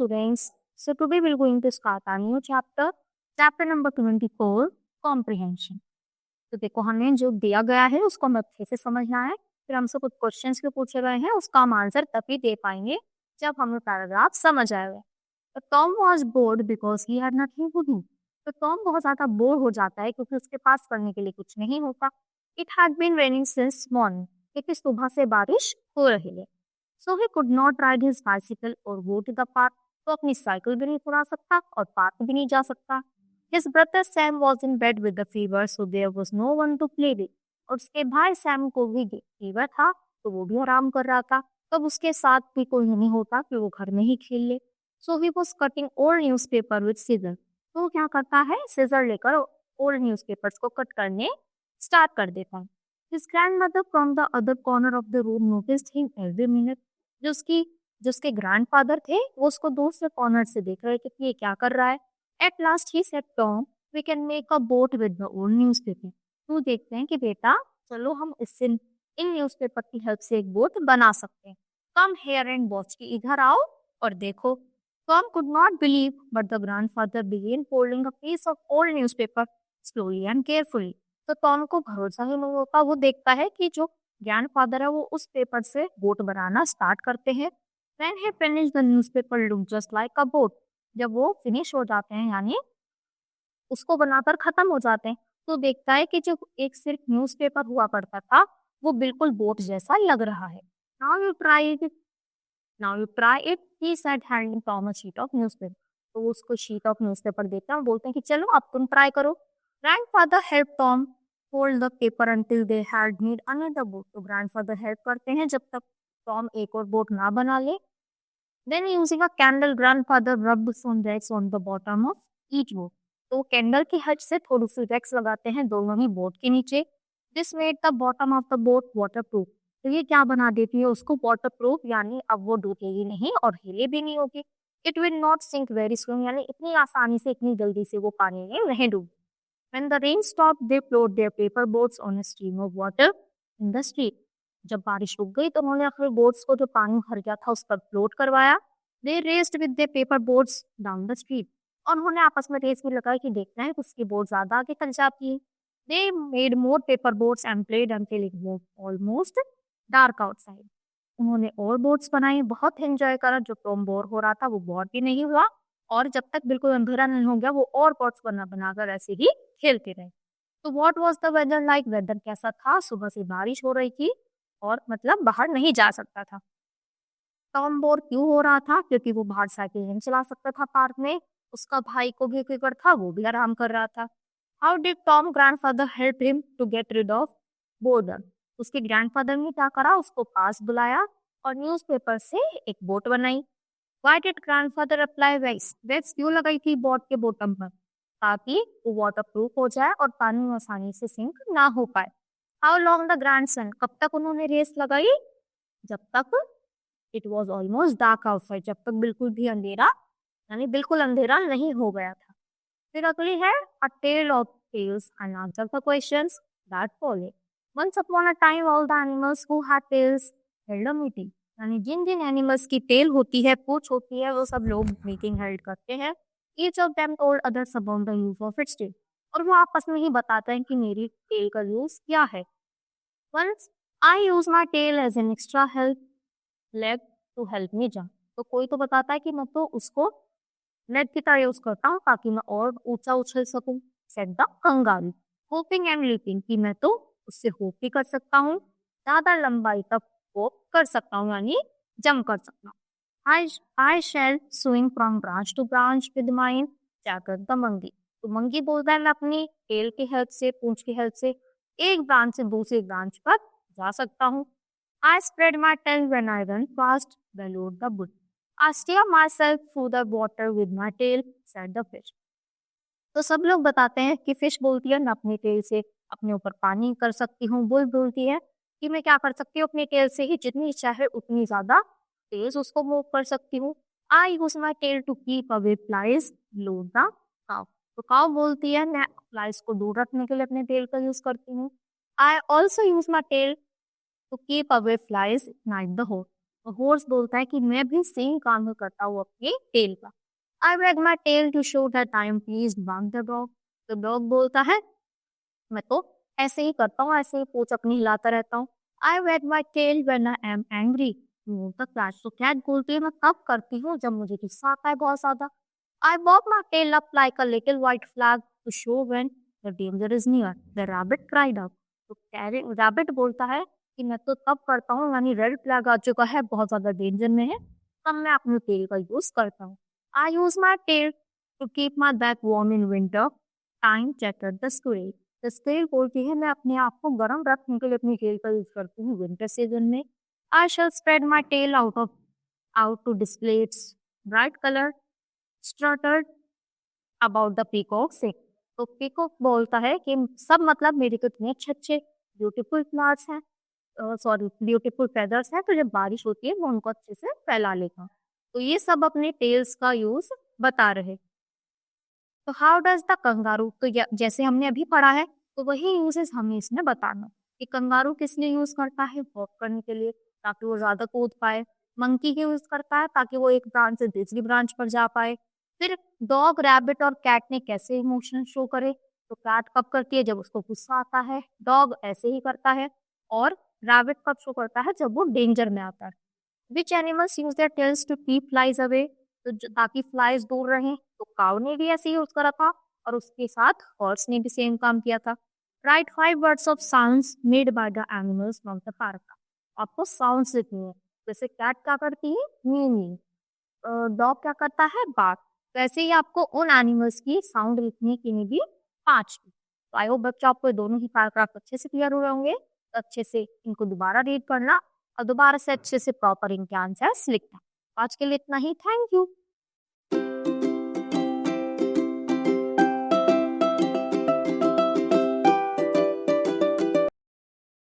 students. So today we're going to start our new chapter number 24, comprehension. तो देखो हमें जो दिया गया है उसको हमें अच्छे से समझना है। फिर हमसे कुछ क्वेश्चंस भी पूछे गए हैं, उसका हम आंसर तभी दे पाएंगे जब हमें पैराग्राफ समझ आएगा। तो Tom was bored because he had nothing to do. तो टॉम बहुत ज्यादा बोर हो जाता है क्योंकि उसके पास करने के लिए कुछ नहीं होता। It had been raining since morning, क्योंकि सुबह से बारिश हो रही है। So he could not ride his bicycle और गो टू द पार्क। तो अपनी साइकिल भी नहीं चला सकता और पार्क भी नहीं जा सकता। His brother Sam was in bed with the fever, so there was no one to play with. और उसके भाई सैम को भी फीवर था, तो वो भी आराम कर रहा था। तब उसके साथ भी कोई नहीं होता कि वो घर में ही खेल ले। So he was cutting old newspaper with scissor. तो वो क्या करता है, सीजर लेकर ओल्ड न्यूज़पेपर्स को कट करने स्टार्ट कर देता है। His grandmother from the other corner of the room noticed him every minute. जो उसके ग्रैंडफादर थे, वो उसको दूसरे कॉर्नर से देख रहे थे कि ये क्या कर रहा है। At last he said, Tom, we can make a boat with the old newspaper. तो देखते हैं कि बेटा चलो हम इससे इन न्यूज़पेपर की हेल्प से एक बोट बना सकते हैं। Come here and watch, कि इधर आओ और देखो। Tom could not believe, but the grandfather began folding a piece of old newspaper slowly and carefully. तो टॉम को भरोसा ही नहीं होता। वो देखता है कि जो ग्रैंडफादर है वो उस पेपर से बोट बनाना स्टार्ट करते हैं। When he finished, the newspaper looked just like a boat. जब वो फिनिश हो जाते हैं यानी उसको बनाकर खत्म हो जाते हैं, तो देखता है कि जो एक सिर्फ न्यूज़पेपर हुआ करता था वो बिल्कुल बोट जैसा लग रहा है। Now you try it, he said handing Tom a sheet of newspaper. तो वो उसको शीट ऑफ न्यूज़पेपर देते हैं और बोलते हैं कि चलो अब तुम ट्राई करो। Grandfather help Tom hold the paper until they had need another boat. तो ग्रैंडफादर हेल्प करते हैं जब तक टॉम एक और बोट ना बना ले। Then using a candle, grandfather rubbed some wax on the bottom of each boat. तो कैंडल की हेल्प से थोड़ी सी वैक्स लगाते हैं दोनों ही बोट के नीचे। This made the bottom of the boat waterproof. तो ये क्या बना देती है उसको waterproof, यानी अब वो डूबेगी नहीं और हिले भी नहीं होगी। It will not sink very soon, यानी इतनी आसानी से इतनी जल्दी से वो पानी में नहीं डूब। When the rain stopped, they floated their paper boats on a stream of water in the street. जब बारिश रुक गई तो उन्होंने अपने बोट्स को जो पानी भर गया था उस पर फ्लोट करवाया। They raced with their paper boats down the street. और उन्होंने आपस में रेस भी लगाई कि देखना है उसकी बोट ज्यादा आगे तक जाती है। They made more paper boats and played until it was almost dark outside. उन्होंने और बोट्स बनाई, बहुत एंजॉय करा। जो टॉम बोर हो रहा था वो बोर भी नहीं हुआ और जब तक बिल्कुल अंधेरा नहीं हो गया वो और बोट्स बनाकर ऐसे ही खेलते रहे। तो what was the weather like, weather कैसा था? सुबह से बारिश हो रही थी और मतलब बाहर नहीं जा सकता था। टॉम बोर क्यों हो रहा था? क्योंकि वो बाहर साइकिल नहीं चला सकता था पार्क में। उसका भाई को भी फिक्र था, वो भी आराम कर रहा था। How did Tom grandfather help him to get rid of boredom? उसके ग्रैंडफादर ने क्या करा, उसको पास बुलाया और न्यूज़पेपर से एक बोट बनाई। Why did grandfather apply wax? Wax क्यों लगाई थी बोट के बॉटम पर? ताकि वो वाटरप्रूफ हो जाए और पानी में आसानी से सिंक ना हो पाए। How long the grandson? कब तक उन्होंने रेस लगाई? जब तक it was almost dark outside, जब तक बिल्कुल भी अंधेरा यानी बिल्कुल अंधेरा नहीं हो गया था। फिर अगली है a tale of tails and answer the questions that follow. Once upon a time all the animals who had tails held a meeting. यानी जिन जिन एनिमल्स की टेल होती है, पूंछ होती है, वो सब लोग मीटिंग हेल्ड करते हैं। Each of them told others about the use of its tail. और वो आपस में ही बताते हैं कि मेरी टेल का यूज क्या है। Once I use my tail as an extra help leg to help me jump. तो कोई तो बताता है कि मैं तो उसको लेग की तरह यूज करता हूँ ताकि मैं और ऊंचा उछल सकूं। Said the kangaroo. Hoping and leaping, कि मैं तो उससे होप भी कर सकता हूँ, ज्यादा लंबाई तक होप कर सकता हूँ यानी जंप कर सकता हूँ। I shall swing from branch to branch with mine checker the monkey. तो मंकी बोलता है मैं अपनी टेल की हेल्प से, पूंछ की हेल्प से एक ब्रांच से दूसरी ब्रांच पर जा सकता हूँ। I spread my tail when I run fast, bellowed the bull. I steer myself through the water with my tail, said the fish. तो सब लोग बताते हैं कि फिश बोलती है मैं अपनी टेल से अपने ऊपर पानी कर सकती हूँ। बुल बोलती है कि मैं क्या कर सकती हूँ, अपनी टेल से ही जितनी इच्छा है उतनी ज्यादा तेज उसको मूव कर सकती हूँ। I use my tail to keep away flies, lowed the cow. तो काउ बोलती है मैं फ्लाइज को दूर रखने के लिए अपने टेल का यूज करती हूँ। I also use my tail to keep away flies, night the hole. Horse बोलता है कि मैं भी सेम काम ही करता हूँ अपने टेल का। I wag my tail to show that I am pleased by the dog. तो डॉग बोलता है मैं तो ऐसे ही करता हूँ, ऐसे ही पूंछ अपनी हिलाता रहता हूँ। I wag my tail when I am angry. बोलता कैट, तो कैट बोलती है मैं तब करती हूँ जब मुझे गुस्सा आता है बहुत ज्यादा। I walk my tail up like a little white flag to show when the danger is near. The rabbit cried out. तो रैबिट बोलता है कि मैं तो तब करता हूँ, यानी रेड फ्लैग आ चुका है, बहुत ज्यादा डेंजर में है, तब मैं अपने टेल का यूज करता हूँ। I use my tail to keep my back warm in winter time, chattered the squirrel. The squirrel बोलती है मैं अपने आप को गर्म रखने के लिए अपनी टेल का यूज करती हूँ विंटर सीजन में। I shall spread my tail out to display its bright colour strutted about the peacock से। तो पीकॉक बोलता है कि सब मतलब मेरे को इतने अच्छे अच्छे ब्यूटीफुल फ्लावर्स हैं, सॉरी ब्यूटीफुल फेदर्स हैं, तो जब बारिश होती है वो उनको अच्छे से फैला लेगा। तो ये सब अपने टेल्स का यूज बता रहे। तो हाउ डज द कंगारू, तो जैसे हमने अभी पढ़ा है तो वही यूजेस हमें इसमें बताना कि कंगारू किस लिए यूज करता है, वॉक करने के लिए ताकि वो ज्यादा कूद पाए। मंकी के यूज करता है ताकि वो एक ब्रांच से दूसरी ब्रांच पर जा पाए। फिर डॉग, रैबिट और कैट ने कैसे इमोशन शो करे, तो कैट कब करती है जब उसको गुस्सा आता है, डॉग ऐसे ही करता है, और रैबिट कब शो करता है जब वो डेंजर में आता है। Which animals use their tails to keep flies away, तो ताकि फ्लाइज दूर रहें, तो काऊ ने भी ऐसे ही यूज करा था, और उसके साथ हॉर्स ने भी सेम काम किया था। Right 5 words of sounds made by the animals from the park. आपको साउंड्स लिखनी है, जैसे कैट क्या करती है मीं मीं, डॉग क्या करता है बार्क। वैसे ही आपको उन एनिमल्स की साउंड लिखनी है, किन्हीं भी 5 की। तो आई होप बच्चों आपको दोनों ही पैराग्राफ अच्छे से क्लियर हुए होंगे। तो अच्छे से इनको दोबारा रीड करना और दोबारा से अच्छे से प्रॉपर इनके आंसर्स लिखना। आज के लिए इतना ही, थैंक यू।